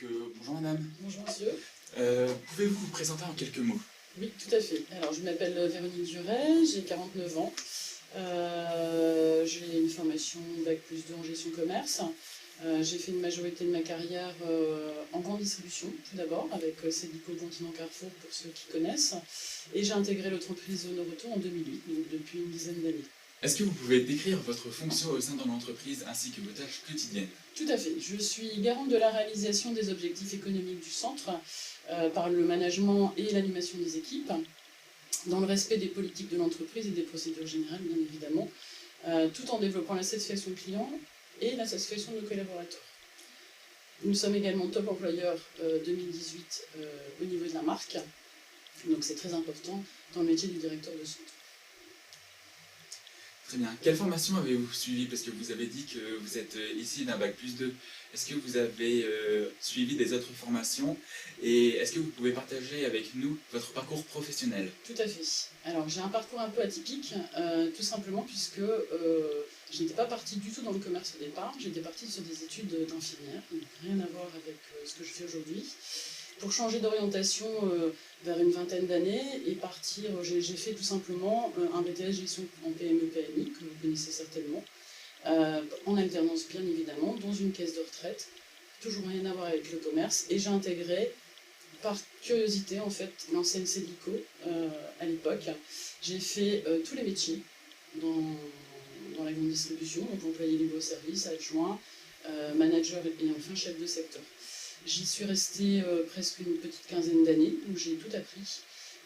Bonjour madame. Bonjour monsieur. Pouvez-vous vous présenter en quelques mots? Oui, tout à fait. Alors, je m'appelle Véronique Duret, j'ai 49 ans. J'ai une formation Bac+2 en gestion commerce. J'ai fait une majorité de ma carrière en grande distribution, tout d'abord, avec Célico, Continent, Carrefour, pour ceux qui connaissent. Et j'ai intégré l'entreprise Honoroto en 2008, donc depuis une dizaine d'années. Est-ce que vous pouvez décrire votre fonction au sein de l'entreprise ainsi que vos tâches quotidiennes? Tout à fait. Je suis garante de la réalisation des objectifs économiques du centre par le management et l'animation des équipes, dans le respect des politiques de l'entreprise et des procédures générales, bien évidemment, tout en développant la satisfaction client et la satisfaction de nos collaborateurs. Nous sommes également top employeur 2018 au niveau de la marque, donc c'est très important dans le métier du directeur de centre. Très bien. Quelle formation avez-vous suivi? Parce que vous avez dit que vous êtes ici d'un Bac+2. Est-ce que vous avez suivi des autres formations? Et est-ce que vous pouvez partager avec nous votre parcours professionnel? Tout à fait. Alors j'ai un parcours un peu atypique, tout simplement puisque je n'étais pas partie du tout dans le commerce au départ. J'étais partie sur des études d'infirmière, donc rien à voir avec ce que je fais aujourd'hui. Pour changer d'orientation vers une vingtaine d'années et partir, j'ai fait tout simplement un BTS gestion en PME-PMI, que vous connaissez certainement, en alternance bien évidemment, dans une caisse de retraite, toujours rien à voir avec le commerce, et j'ai intégré par curiosité en fait l'enseigne Célico à l'époque. J'ai fait tous les métiers dans la grande distribution, donc employé libre au service, adjoint, manager et enfin chef de secteur. J'y suis restée presque une petite quinzaine d'années, où j'ai tout appris.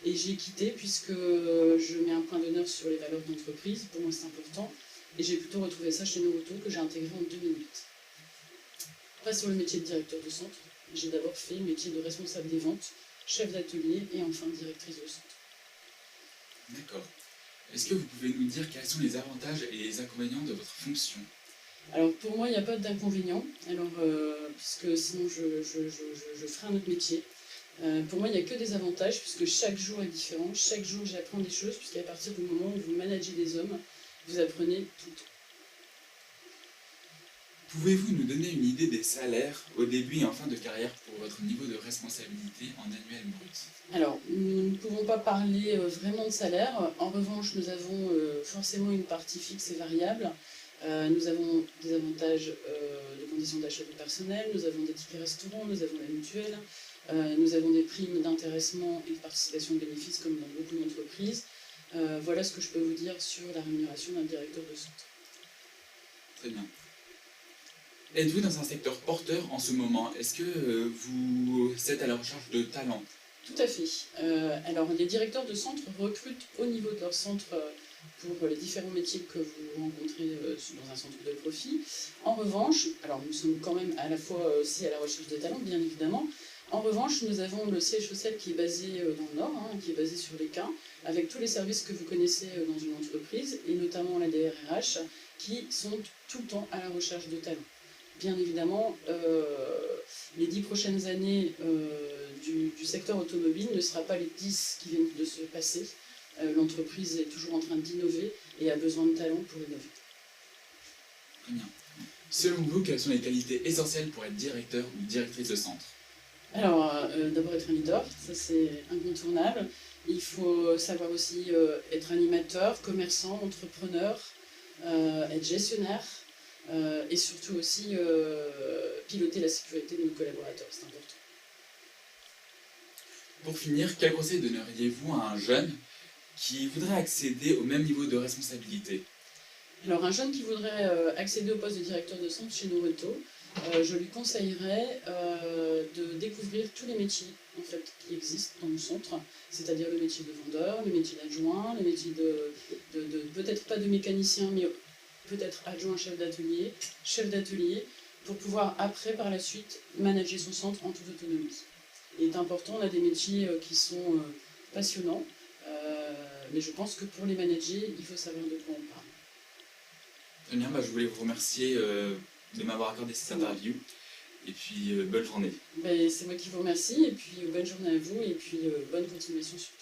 Et j'ai quitté puisque je mets un point d'honneur sur les valeurs d'entreprise, pour moi c'est important. Et j'ai plutôt retrouvé ça chez Honoroto, que j'ai intégré en 2008. Après sur le métier de directeur de centre, j'ai d'abord fait le métier de responsable des ventes, chef d'atelier et enfin directrice de centre. D'accord. Est-ce que vous pouvez nous dire quels sont les avantages et les inconvénients de votre fonction? Alors pour moi, il n'y a pas d'inconvénient, puisque sinon je ferai un autre métier. Pour moi, il n'y a que des avantages, puisque chaque jour est différent. Chaque jour, j'apprends des choses, puisqu'à partir du moment où vous managez des hommes, vous apprenez tout le temps. Pouvez-vous nous donner une idée des salaires au début et en fin de carrière pour votre niveau de responsabilité en annuel brut? Alors, nous ne pouvons pas parler vraiment de salaire. En revanche, nous avons forcément une partie fixe et variable. Nous avons des avantages de conditions d'achat du personnel, nous avons des tickets restaurants, nous avons la mutuelle, nous avons des primes d'intéressement et de participation de bénéfices comme dans beaucoup d'entreprises. Voilà ce que je peux vous dire sur la rémunération d'un directeur de centre. Très bien. Êtes-vous dans un secteur porteur en ce moment? Est-ce que vous êtes à la recherche de talents? Tout à fait. Alors, les directeurs de centre recrutent au niveau de leur centre pour les différents métiers que vous rencontrez dans un centre de profit. En revanche, alors nous sommes quand même à la fois aussi à la recherche de talents, bien évidemment. En revanche, nous avons le siège social qui est basé dans le Nord, qui est basé sur l'Équin, avec tous les services que vous connaissez dans une entreprise, et notamment la DRH, qui sont tout le temps à la recherche de talents. Bien évidemment, les 10 prochaines années du secteur automobile ne sera pas les 10 qui viennent de se passer. L'entreprise est toujours en train d'innover et a besoin de talents pour innover. Très bien. Selon vous, quelles sont les qualités essentielles pour être directeur ou directrice de centre? Alors, d'abord être un leader, ça c'est incontournable. Il faut savoir aussi être animateur, commerçant, entrepreneur, être gestionnaire et surtout aussi piloter la sécurité de nos collaborateurs, c'est important. Pour finir, quel conseil donneriez-vous à un jeune qui voudrait accéder au même niveau de responsabilité? Alors, un jeune qui voudrait accéder au poste de directeur de centre chez Honoroto, je lui conseillerais de découvrir tous les métiers en fait, qui existent dans le centre, c'est-à-dire le métier de vendeur, le métier d'adjoint, le métier peut-être pas de mécanicien, mais peut-être adjoint chef d'atelier, pour pouvoir après, par la suite, manager son centre en toute autonomie. Il est important, on a des métiers qui sont passionnants, mais je pense que pour les manager, il faut savoir de quoi on parle. Très bien, je voulais vous remercier de m'avoir accordé cette interview, et puis bonne journée. C'est moi qui vous remercie, et puis bonne journée à vous, et puis bonne continuation surtout.